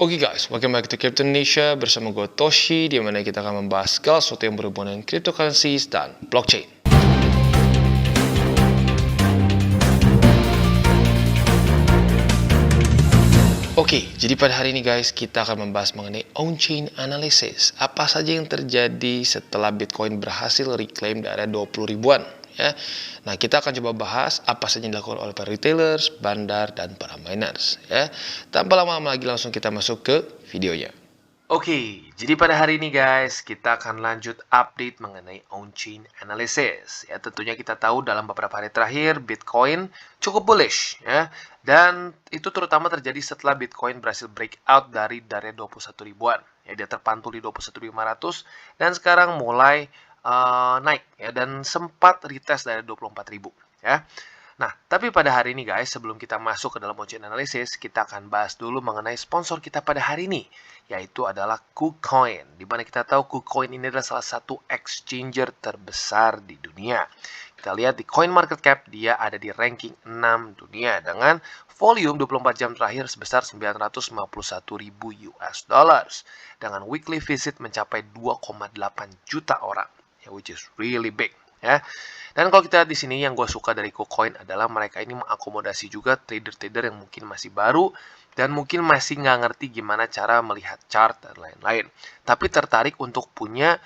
Oke guys, welcome back to Crypto Indonesia bersama gue Toshi, di mana kita akan membahas segala sesuatu yang berhubungan dengan cryptocurrencies dan blockchain. Oke, jadi pada hari ini guys, kita akan membahas mengenai on-chain analysis. Apa saja yang terjadi setelah Bitcoin berhasil reclaim di area 20 ribuan. Ya. Nah, kita akan coba bahas apa saja yang dilakukan oleh para retailers, bandar, dan para miners. Ya. Tanpa lama-lama lagi, langsung kita masuk ke videonya. Oke, jadi pada hari ini guys, kita akan lanjut update mengenai on-chain analysis. Ya, tentunya kita tahu dalam beberapa hari terakhir Bitcoin cukup bullish, ya. Dan itu terutama terjadi setelah Bitcoin berhasil breakout dari area 21 ribuan. Ya, dia terpantul di 21.500 dan sekarang mulai naik, ya, dan sempat retest dari 24.000, ya. Nah, tapi pada hari ini guys, sebelum kita masuk ke dalam on-chain analysis, kita akan bahas dulu mengenai sponsor kita pada hari ini, yaitu adalah KuCoin. Di mana kita tahu KuCoin ini adalah salah satu exchanger terbesar di dunia. Kita lihat di coin market cap, dia ada di ranking 6 dunia dengan volume 24 jam terakhir sebesar 951.000 US dollars. Dengan weekly visit mencapai 2,8 juta orang, ya, which is really big, ya. Dan kalau kita lihat di sini, yang gue suka dari KuCoin adalah mereka ini mengakomodasi juga trader-trader yang mungkin masih baru dan mungkin masih nggak ngerti gimana cara melihat chart dan lain-lain, tapi tertarik untuk punya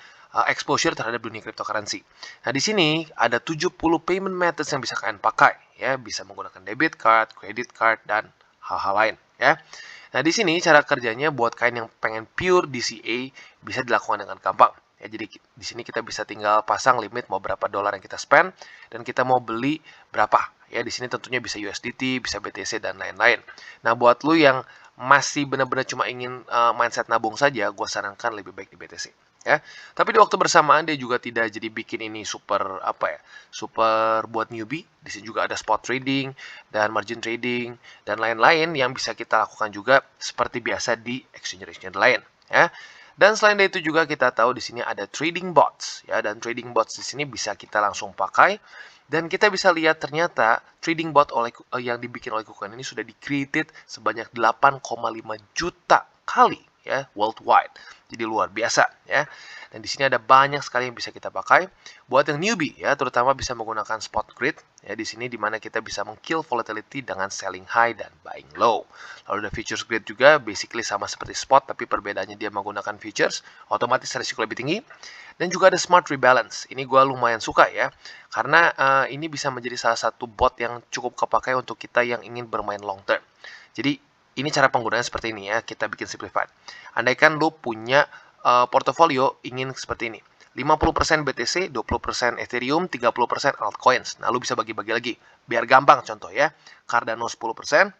exposure terhadap dunia cryptocurrency. Nah, di sini ada 70 payment methods yang bisa kalian pakai, ya, bisa menggunakan debit card, credit card, dan hal-hal lain, ya. Nah, di sini cara kerjanya buat kalian yang pengen pure DCA bisa dilakukan dengan gampang. Ya, jadi di sini kita bisa tinggal pasang limit mau berapa dolar yang kita spend dan kita mau beli berapa. Ya, di sini tentunya bisa USDT, bisa BTC dan lain-lain. Nah, buat lu yang masih benar-benar cuma ingin mindset nabung saja, gue sarankan lebih baik di BTC. Ya, tapi di waktu bersamaan dia juga tidak jadi bikin ini super super buat newbie. Di sini juga ada spot trading dan margin trading dan lain-lain yang bisa kita lakukan juga seperti biasa di exchange lain. Ya. Dan selain dari itu juga kita tahu di sini ada trading bots, ya, dan trading bots di sini bisa kita langsung pakai dan kita bisa lihat ternyata trading bot yang dibikin oleh KuCoin ini sudah di-created sebanyak 8,5 juta kali, ya, worldwide. Jadi luar biasa, ya. Dan di sini ada banyak sekali yang bisa kita pakai. Buat yang newbie, ya, terutama bisa menggunakan spot grid, ya, di sini dimana kita bisa meng-kill volatility dengan selling high dan buying low. Lalu ada futures grid juga, basically sama seperti spot, tapi perbedaannya dia menggunakan futures, otomatis risiko lebih tinggi. Dan juga ada smart rebalance. Ini gue lumayan suka, ya, karena ini bisa menjadi salah satu bot yang cukup kepakai untuk kita yang ingin bermain long term. Jadi ini cara penggunaannya seperti ini, ya, kita bikin simplified. Andaikan lu punya portofolio ingin seperti ini. 50% BTC, 20% Ethereum, 30% altcoins. Nah, lu bisa bagi-bagi lagi. Biar gampang contoh, ya. Cardano 10%,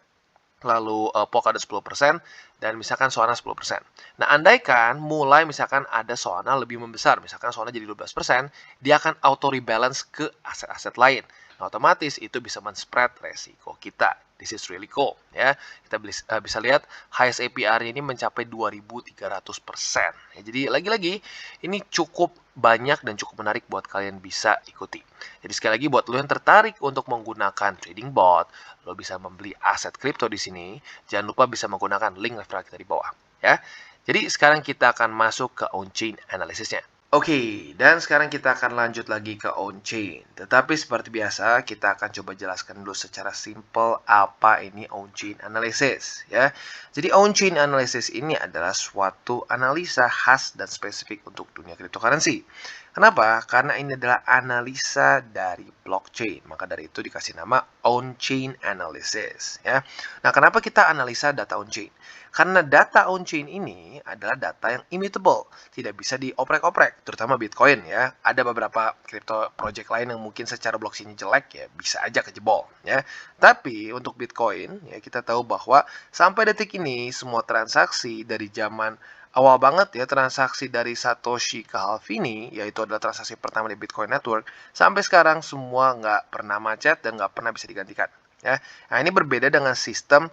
lalu Polkadot 10%, dan misalkan Solana 10%. Nah, andaikan mulai misalkan ada Solana lebih membesar, misalkan Solana jadi 12%, dia akan auto rebalance ke aset-aset lain. Nah, otomatis itu bisa men-spread resiko kita. This is really cool, ya. Kita bisa lihat highest APR-nya ini mencapai 2.300%. Ya, jadi lagi-lagi ini cukup banyak dan cukup menarik buat kalian bisa ikuti. Jadi sekali lagi buat lo yang tertarik untuk menggunakan trading bot, lo bisa membeli aset kripto di sini. Jangan lupa bisa menggunakan link referral kita di bawah, ya. Jadi sekarang kita akan masuk ke on-chain analysisnya. Oke, dan sekarang kita akan lanjut lagi ke on-chain. Tetapi seperti biasa, kita akan coba jelaskan dulu secara simple apa ini on-chain analysis, ya. Jadi on-chain analysis ini adalah suatu analisa khas dan spesifik untuk dunia cryptocurrency. Kenapa? Karena ini adalah analisa dari blockchain. Maka dari itu dikasih nama on-chain analysis, ya. Nah, kenapa kita analisa data on-chain? Karena data on-chain ini adalah data yang immutable, tidak bisa dioprek-oprek, terutama Bitcoin, ya. Ada beberapa crypto project lain yang mungkin secara blockchain jelek, ya, bisa aja kejebol, ya. Tapi untuk Bitcoin, ya, kita tahu bahwa sampai detik ini semua transaksi dari zaman awal banget, ya, transaksi dari Satoshi ke Halvini, yaitu adalah transaksi pertama di Bitcoin Network, sampai sekarang semua nggak pernah macet dan nggak pernah bisa digantikan, ya. Nah, ini berbeda dengan sistem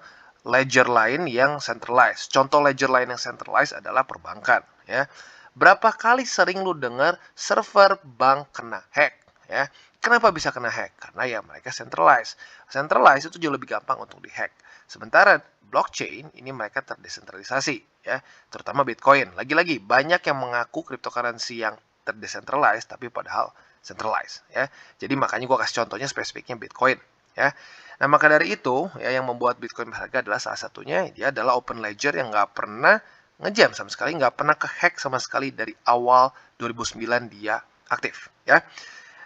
ledger lain yang centralized. Contoh ledger lain yang centralized adalah perbankan, ya. Berapa kali sering lu dengar server bank kena hack, ya? Kenapa bisa kena hack? Karena ya mereka centralized. Centralized itu jauh lebih gampang untuk dihack. Sementara blockchain ini mereka terdesentralisasi ya, terutama Bitcoin. Lagi-lagi banyak yang mengaku cryptocurrency yang terdecentralized tapi padahal centralized ya. Jadi makanya gua kasih contohnya spesifiknya Bitcoin ya. Nah, maka dari itu ya yang membuat Bitcoin berharga adalah salah satunya dia adalah open ledger yang nggak pernah ngejam sama sekali, nggak pernah kehack sama sekali dari awal 2009 dia aktif ya.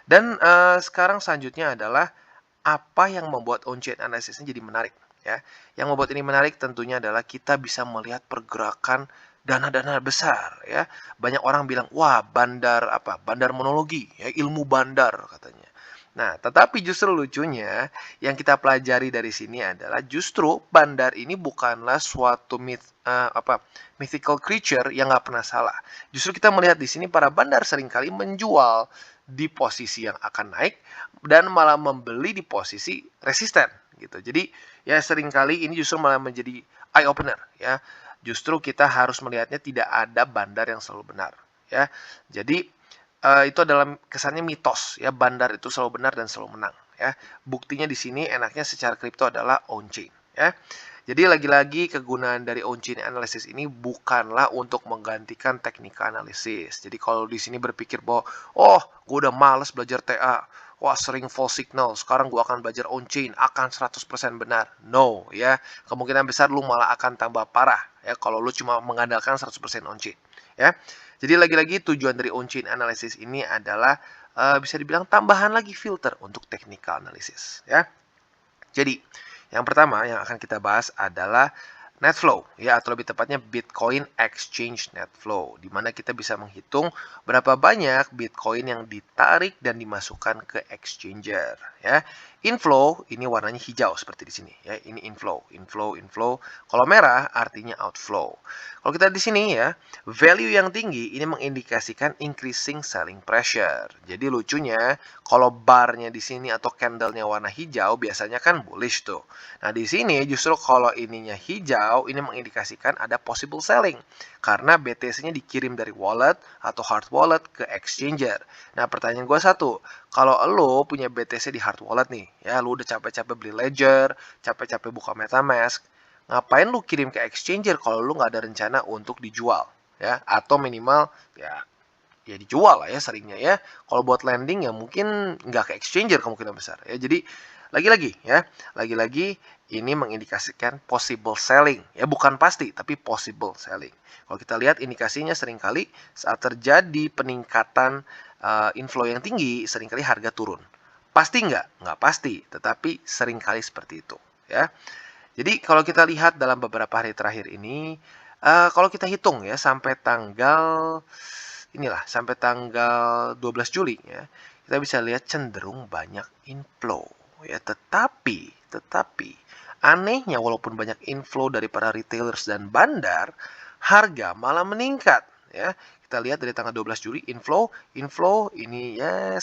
Dan sekarang selanjutnya adalah apa yang membuat on-chain analysis ini jadi menarik ya. Yang membuat ini menarik tentunya adalah kita bisa melihat pergerakan dana-dana besar ya. Banyak orang bilang, "Wah, bandar apa? Bandar monologi ya, ilmu bandar," katanya. Nah, tetapi justru lucunya yang kita pelajari dari sini adalah justru bandar ini bukanlah suatu mythical creature yang nggak pernah salah. Justru kita melihat di sini para bandar seringkali menjual di posisi yang akan naik dan malah membeli di posisi resisten gitu. Jadi ya seringkali ini justru malah menjadi eye opener ya. Justru kita harus melihatnya tidak ada bandar yang selalu benar ya. Jadi itu adalah kesannya mitos ya, bandar itu selalu benar dan selalu menang ya. Buktinya di sini enaknya secara kripto adalah on-chain ya. Jadi lagi-lagi kegunaan dari on-chain analysis ini bukanlah untuk menggantikan technical analysis. Jadi kalau di sini berpikir bahwa, oh, gue udah males belajar TA, wah sering false signal, sekarang gue akan belajar on-chain, akan 100% benar. No, ya. Kemungkinan besar lu malah akan tambah parah, ya, kalau lu cuma mengandalkan 100% on-chain, ya. Jadi lagi-lagi tujuan dari on-chain analysis ini adalah bisa dibilang tambahan lagi filter untuk technical analysis, ya. Jadi, yang pertama yang akan kita bahas adalah net flow ya, atau lebih tepatnya Bitcoin Exchange Net Flow, di mana kita bisa menghitung berapa banyak Bitcoin yang ditarik dan dimasukkan ke exchanger ya. Inflow ini warnanya hijau seperti di sini ya. Ini inflow, inflow, inflow. Kalau merah artinya outflow. Kalau kita di sini ya, value yang tinggi ini mengindikasikan increasing selling pressure. Jadi lucunya kalau barnya di sini atau candlenya warna hijau biasanya kan bullish tuh. Nah, di sini justru kalau ininya hijau, ini mengindikasikan ada possible selling. Karena BTC-nya dikirim dari wallet atau hard wallet ke exchanger. Nah, pertanyaan gue satu, kalau lo punya BTC di hard wallet nih, ya lo udah capek-capek beli Ledger, capek-capek buka MetaMask, ngapain lo kirim ke exchanger kalau lo nggak ada rencana untuk dijual, ya? Atau minimal ya dijual lah ya seringnya ya. Kalau buat lending ya mungkin nggak ke exchanger kemungkinan besar ya. Jadi lagi-lagi ya, lagi-lagi ini mengindikasikan possible selling ya, bukan pasti tapi possible selling. Kalau kita lihat indikasinya seringkali saat terjadi peningkatan inflow yang tinggi, seringkali harga turun. Pasti nggak? Nggak pasti, tetapi seringkali seperti itu ya. Jadi kalau kita lihat dalam beberapa hari terakhir ini, kalau kita hitung ya sampai tanggal sampai tanggal 12 Juli ya, kita bisa lihat cenderung banyak inflow ya. Tetapi anehnya walaupun banyak inflow dari para retailers dan bandar, harga malah meningkat ya. Kita lihat dari tanggal 12 Juli inflow ini ya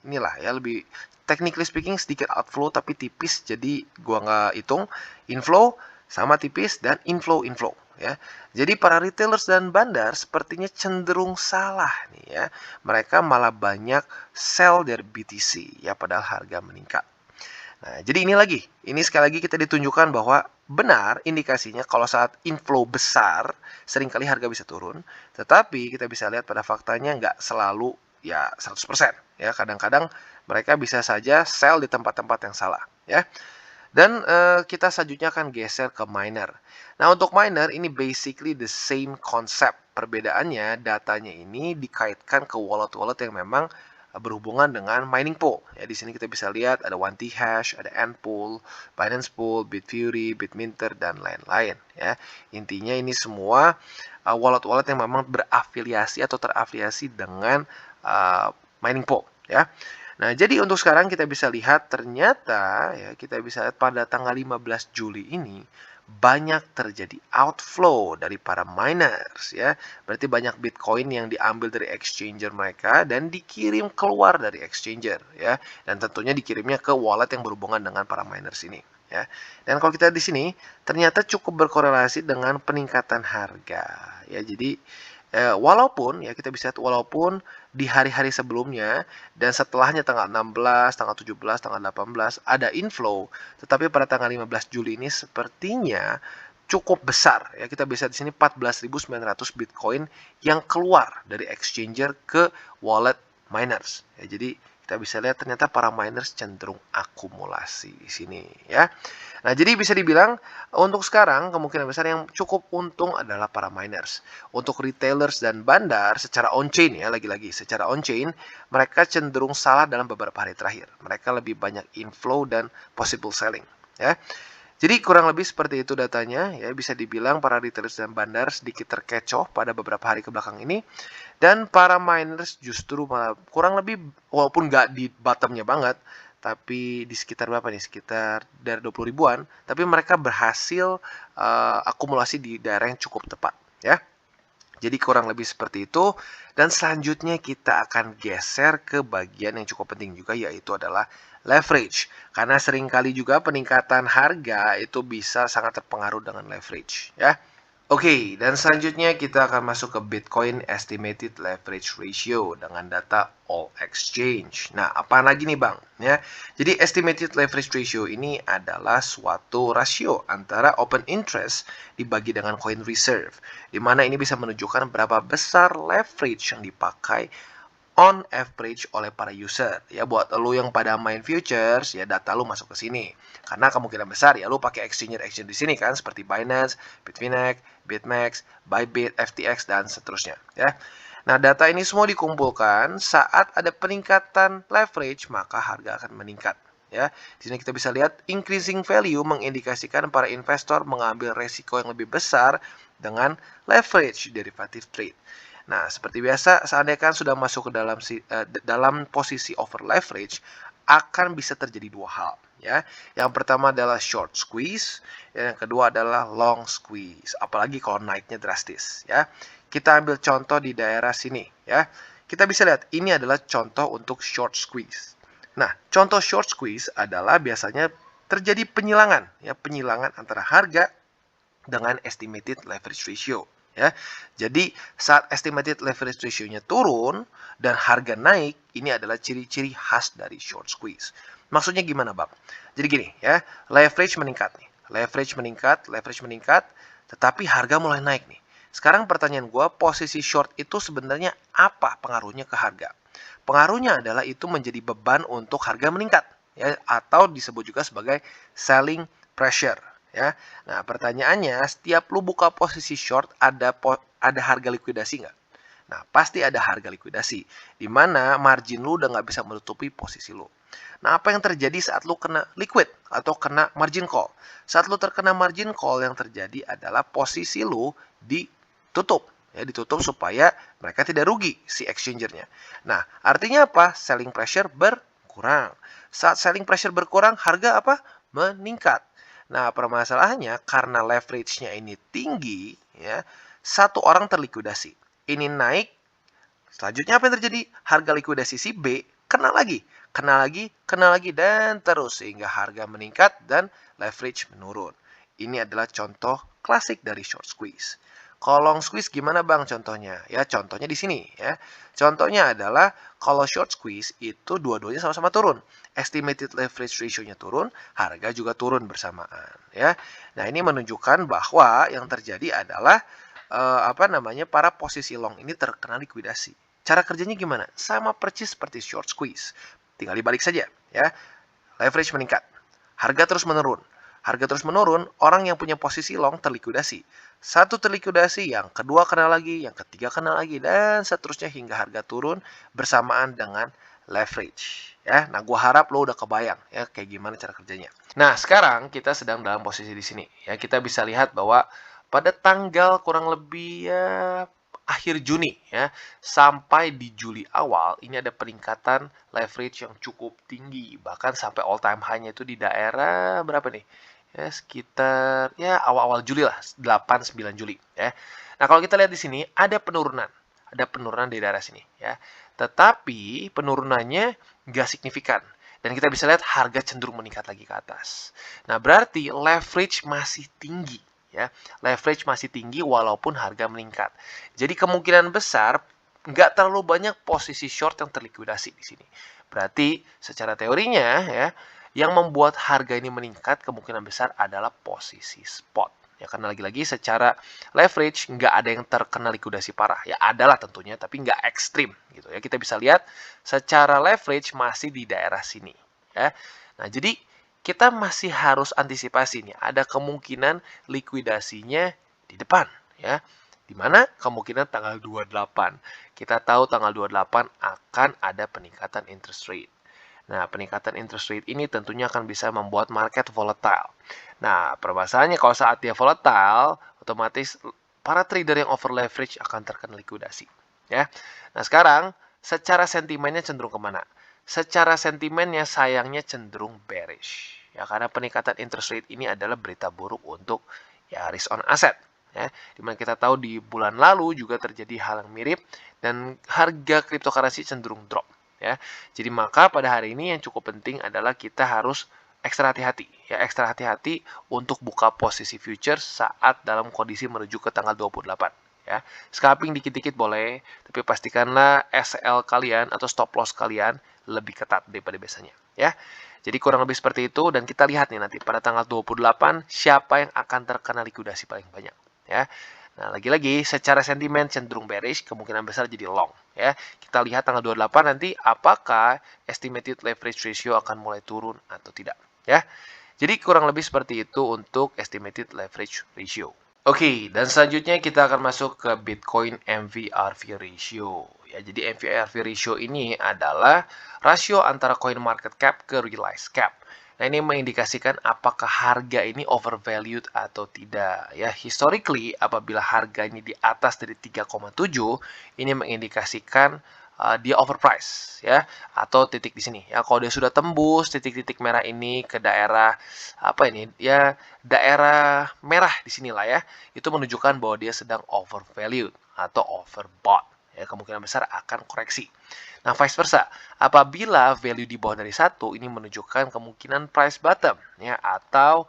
inilah ya, lebih technically speaking sedikit outflow tapi tipis, jadi gua nggak hitung. Inflow sama tipis dan inflow ya. Jadi para retailers dan bandar sepertinya cenderung salah nih ya. Mereka malah banyak sell dari BTC ya, padahal harga meningkat. Nah, jadi ini sekali lagi kita ditunjukkan bahwa benar indikasinya kalau saat inflow besar seringkali harga bisa turun, tetapi kita bisa lihat pada faktanya nggak selalu ya 100% ya. Kadang-kadang mereka bisa saja sell di tempat-tempat yang salah ya. Dan kita selanjutnya akan geser ke miner. Nah, untuk miner ini basically the same concept. Perbedaannya datanya ini dikaitkan ke wallet-wallet yang memang berhubungan dengan mining pool. Ya, di sini kita bisa lihat ada 1Thash, ada Antpool, Binance Pool, Bitfury, Bitminter dan lain-lain ya. Intinya ini semua wallet-wallet yang memang berafiliasi atau terafiliasi dengan mining pool ya. Nah, jadi untuk sekarang kita bisa lihat ternyata ya, kita bisa lihat pada tanggal 15 Juli ini banyak terjadi outflow dari para miners ya. Berarti banyak Bitcoin yang diambil dari exchanger mereka dan dikirim keluar dari exchanger ya. Dan tentunya dikirimnya ke wallet yang berhubungan dengan para miners ini ya. Dan kalau kita di sini ternyata cukup berkorelasi dengan peningkatan harga ya. Jadi Walaupun ya kita bisa lihat walaupun di hari-hari sebelumnya dan setelahnya tanggal 16, tanggal 17, tanggal 18 ada inflow, tetapi pada tanggal 15 Juli ini sepertinya cukup besar ya. Kita bisa di sini 14.900 Bitcoin yang keluar dari exchanger ke wallet miners. Ya, jadi kita bisa lihat ternyata para miners cenderung akumulasi di sini ya. Nah, jadi bisa dibilang untuk sekarang kemungkinan besar yang cukup untung adalah para miners. Untuk retailers dan bandar secara on-chain ya, lagi-lagi secara on-chain, mereka cenderung salah dalam beberapa hari terakhir. Mereka lebih banyak inflow dan possible selling ya. Jadi kurang lebih seperti itu datanya ya, bisa dibilang para retailers dan bandar sedikit terkecoh pada beberapa hari kebelakang ini dan para miners justru malah kurang lebih walaupun nggak di bottomnya banget tapi di sekitar berapa nih, sekitar dari 20 ribuan, tapi mereka berhasil akumulasi di daerah yang cukup tepat ya. Jadi kurang lebih seperti itu. Dan selanjutnya kita akan geser ke bagian yang cukup penting juga, yaitu adalah leverage. Karena seringkali juga peningkatan harga itu bisa sangat terpengaruh dengan leverage ya. Oke, dan selanjutnya kita akan masuk ke Bitcoin Estimated Leverage Ratio dengan data All Exchange. Nah, apa lagi nih Bang? Ya, jadi Estimated Leverage Ratio ini adalah suatu rasio antara open interest dibagi dengan coin reserve, di mana ini bisa menunjukkan berapa besar leverage yang dipakai on average oleh para user. Ya, buat lo yang pada main futures, ya data lo masuk ke sini. Karena kemungkinan besar ya lo pakai exchange di sini kan, seperti Binance, Bitfinex, BitMEX, Bybit, FTX dan seterusnya ya. Nah, data ini semua dikumpulkan saat ada peningkatan leverage, maka harga akan meningkat ya. Di sini kita bisa lihat increasing value mengindikasikan para investor mengambil resiko yang lebih besar dengan leverage derivative trade. Nah, seperti biasa, seandainya kan sudah masuk ke dalam posisi over leverage, akan bisa terjadi dua hal ya. Yang pertama adalah short squeeze, dan yang kedua adalah long squeeze. Apalagi kalau naiknya drastis ya. Kita ambil contoh di daerah sini ya. Kita bisa lihat ini adalah contoh untuk short squeeze. Nah, contoh short squeeze adalah biasanya terjadi penyilangan ya, penyilangan antara harga dengan estimated leverage ratio ya. Jadi saat estimated leverage ratio-nya turun dan harga naik, ini adalah ciri-ciri khas dari short squeeze. Maksudnya gimana, Bang? Jadi gini ya, leverage meningkat nih. Leverage meningkat, tetapi harga mulai naik nih. Sekarang pertanyaan gue, posisi short itu sebenarnya apa pengaruhnya ke harga? Pengaruhnya adalah itu menjadi beban untuk harga meningkat ya, atau disebut juga sebagai selling pressure ya. Nah, pertanyaannya, setiap lu buka posisi short ada harga likuidasi nggak? Nah, pasti ada harga likuidasi, di mana margin lu udah nggak bisa menutupi posisi lu. Nah, apa yang terjadi saat lu kena liquid atau kena margin call? Saat lu terkena margin call, yang terjadi adalah posisi lu ditutup. Ya, ditutup supaya mereka tidak rugi si exchangernya. Nah, artinya apa? Selling pressure berkurang. Saat selling pressure berkurang, harga apa? Meningkat. Nah, permasalahannya karena leverage-nya ini tinggi, ya, satu orang terlikuidasi. Ini naik, selanjutnya apa yang terjadi? Harga likuidasi si B kena lagi, dan terus sehingga harga meningkat dan leverage menurun. Ini adalah contoh klasik dari short squeeze. Kalau long squeeze gimana Bang contohnya? Ya, contohnya di sini ya. Contohnya adalah kalau short squeeze itu dua-duanya sama-sama turun. Estimated leverage ratio-nya turun, harga juga turun bersamaan ya. Nah, ini menunjukkan bahwa yang terjadi adalah para posisi long ini terkena likuidasi. Cara kerjanya gimana? Sama persis seperti short squeeze. Tinggal dibalik saja ya. Leverage meningkat, harga terus menurun. Harga terus menurun, orang yang punya posisi long terlikuidasi. Satu terlikuidasi, yang kedua kena lagi, yang ketiga kena lagi, dan seterusnya hingga harga turun bersamaan dengan leverage. Ya, nah gua harap lo udah kebayang ya kayak gimana cara kerjanya. Nah, sekarang kita sedang dalam posisi di sini. Ya, kita bisa lihat bahwa pada tanggal kurang lebih ya akhir Juni ya sampai di Juli awal ini ada peningkatan leverage yang cukup tinggi, bahkan sampai all time high-nya itu di daerah berapa nih? Ya sekitar ya awal-awal Juli lah, 8-9 Juli ya. Nah, kalau kita lihat di sini ada penurunan. Ada penurunan di daerah sini ya. Tetapi penurunannya nggak signifikan. Dan kita bisa lihat harga cenderung meningkat lagi ke atas. Nah, berarti leverage masih tinggi ya. Leverage masih tinggi walaupun harga meningkat. Jadi kemungkinan besar nggak terlalu banyak posisi short yang terlikuidasi di sini. Berarti secara teorinya ya, yang membuat harga ini meningkat kemungkinan besar adalah posisi spot. Ya, karena lagi-lagi secara leverage nggak ada yang terkena likuidasi parah. Ya adalah tentunya, tapi nggak ekstrim gitu ya. Kita bisa lihat secara leverage masih di daerah sini. Ya. Nah, jadi kita masih harus antisipasi nih. Ada kemungkinan likuidasinya di depan ya. Dimana kemungkinan tanggal 28. Kita tahu tanggal 28 akan ada peningkatan interest rate. Nah, peningkatan interest rate ini tentunya akan bisa membuat market volatile. Nah, permasalahannya kalau saat dia volatile, otomatis para trader yang over leverage akan terkena likuidasi. Ya. Nah, sekarang secara sentimennya cenderung kemana? Secara sentimennya sayangnya cenderung bearish. Ya, karena peningkatan interest rate ini adalah berita buruk untuk ya risk on asset. Ya, dimana kita tahu di bulan lalu juga terjadi hal yang mirip dan harga cryptocurrency cenderung drop. Ya, jadi maka pada hari ini yang cukup penting adalah kita harus ekstra hati-hati. Ya, ekstra hati-hati untuk buka posisi futures saat dalam kondisi menuju ke tanggal 28. Ya, scalping dikit-dikit boleh, tapi pastikanlah SL kalian atau stop loss kalian lebih ketat daripada biasanya. Ya, jadi kurang lebih seperti itu dan kita lihat nih nanti pada tanggal 28 siapa yang akan terkena likuidasi paling banyak. Ya, nah, lagi-lagi secara sentimen cenderung bearish, kemungkinan besar jadi long. Ya, kita lihat tanggal 28 nanti apakah estimated leverage ratio akan mulai turun atau tidak. Ya, jadi kurang lebih seperti itu untuk estimated leverage ratio. Oke, dan selanjutnya kita akan masuk ke Bitcoin MVRV ratio. Ya, jadi MVRV ratio ini adalah rasio antara coin market cap ke realized cap. Nah, ini mengindikasikan apakah harga ini overvalued atau tidak. Ya, historically apabila harga ini di atas dari 3,7, ini mengindikasikan dia overpriced ya, atau titik di sini. Ya, kalau dia sudah tembus titik-titik merah ini ke daerah apa ini? Ya, daerah merah di sinilah ya. Itu menunjukkan bahwa dia sedang overvalued atau overbought. Ya, kemungkinan besar akan koreksi. Nah, vice versa, apabila value di bawah dari 1, ini menunjukkan kemungkinan price bottom ya, atau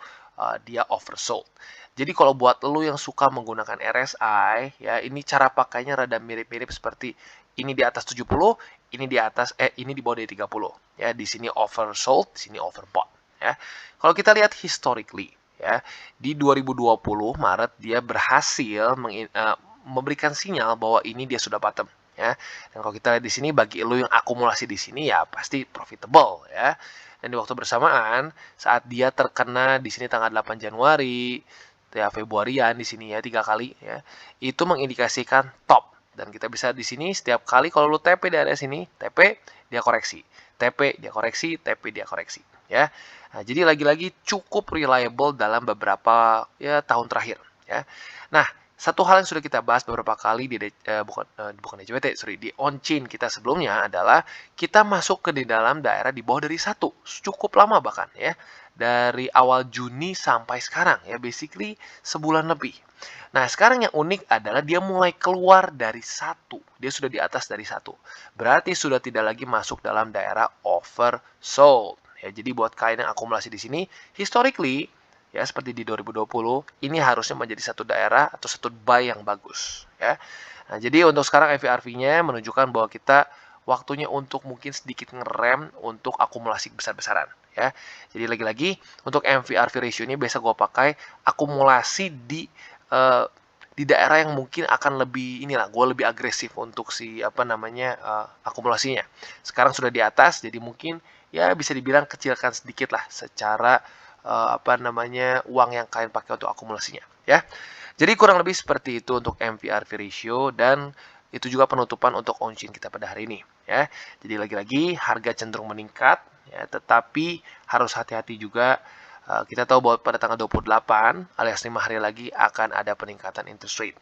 dia oversold. Jadi kalau buat lo yang suka menggunakan RSI, ya ini cara pakainya rada mirip-mirip seperti ini di atas 70, ini di atas ini di bawah dari 30. Ya, di sini oversold, di sini overbought, ya. Kalau kita lihat historically, ya, di 2020 Maret dia berhasil memberikan sinyal bahwa ini dia sudah bottom. Ya, dan kalau kita lihat di sini bagi lo yang akumulasi di sini ya pasti profitable ya. Dan di waktu bersamaan saat dia terkena di sini tanggal 8 Januari, ya Februarian di sini ya 3 kali ya, itu mengindikasikan top. Dan kita bisa di sini setiap kali kalau lo TP di area sini, TP dia koreksi, TP dia koreksi, TP dia koreksi ya. Nah, jadi lagi-lagi cukup reliable dalam beberapa ya tahun terakhir ya. Nah, satu hal yang sudah kita bahas beberapa kali di bukan DJWT, sorry, di on-chain kita sebelumnya adalah kita masuk ke di dalam daerah di bawah dari 1, cukup lama bahkan ya, dari awal Juni sampai sekarang ya, basically sebulan lebih. Nah, sekarang yang unik adalah dia mulai keluar dari 1, dia sudah di atas dari 1, berarti sudah tidak lagi masuk dalam daerah oversold ya. Jadi buat kalian yang akumulasi di sini, historically ya seperti di 2020 ini harusnya menjadi satu daerah atau satu buy yang bagus ya. Nah, jadi untuk sekarang MVRV-nya menunjukkan bahwa kita waktunya untuk mungkin sedikit ngerem untuk akumulasi besar-besaran ya. Jadi lagi-lagi untuk MVRV ratio ini biasa gue pakai akumulasi di daerah yang mungkin akan lebih inilah, gue lebih agresif untuk si apa namanya akumulasinya. Sekarang sudah di atas, jadi mungkin ya bisa dibilang kecilkan sedikit lah secara apa namanya uang yang kalian pakai untuk akumulasinya ya. Jadi kurang lebih seperti itu untuk MVRV ratio dan itu juga penutupan untuk on-chain kita pada hari ini ya. Jadi lagi-lagi harga cenderung meningkat ya, tetapi harus hati-hati juga. Kita tahu bahwa pada tanggal 28 alias 5 hari lagi akan ada peningkatan interest rate.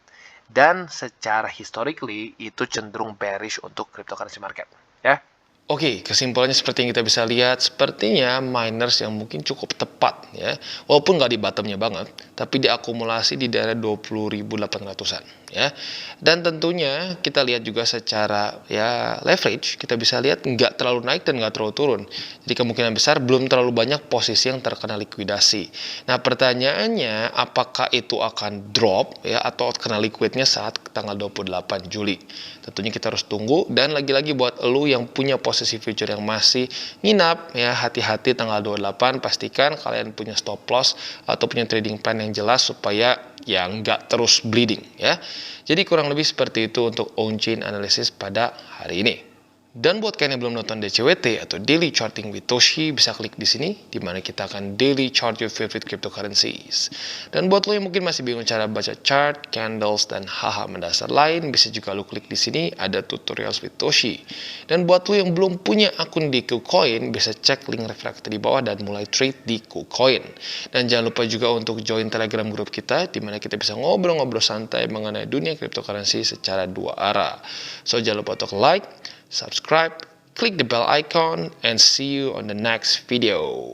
Dan secara historically itu cenderung bearish untuk cryptocurrency market ya. Oke, kesimpulannya seperti yang kita bisa lihat, sepertinya miners yang mungkin cukup tepat ya, walaupun nggak di bottomnya banget, tapi diakumulasi di daerah 20.800-an ya. Dan tentunya kita lihat juga secara ya leverage, kita bisa lihat nggak terlalu naik dan nggak terlalu turun. Jadi kemungkinan besar belum terlalu banyak posisi yang terkena likuidasi. Nah pertanyaannya, apakah itu akan drop ya atau kena liquidnya saat tanggal 28 Juli? Tentunya kita harus tunggu, dan lagi-lagi buat elu yang punya posisi future yang masih nginap ya, hati-hati tanggal 28, pastikan kalian punya stop loss atau punya trading plan yang jelas supaya ya nggak terus bleeding ya. Jadi kurang lebih seperti itu untuk on-chain analysis pada hari ini. Dan buat kalian yang belum nonton DCWT atau Daily Charting with Toshi, bisa klik di sini, di mana kita akan daily chart your favorite cryptocurrencies. Dan buat lo yang mungkin masih bingung cara baca chart, candles, dan hal-hal mendasar lain, bisa juga lo klik di sini, ada tutorials with Toshi. Dan buat lo yang belum punya akun di KuCoin, bisa cek link refraktor di bawah dan mulai trade di KuCoin. Dan jangan lupa juga untuk join Telegram grup kita, di mana kita bisa ngobrol-ngobrol santai mengenai dunia cryptocurrency secara dua arah. So jangan lupa untuk like, subscribe, click the bell icon, and see you on the next video.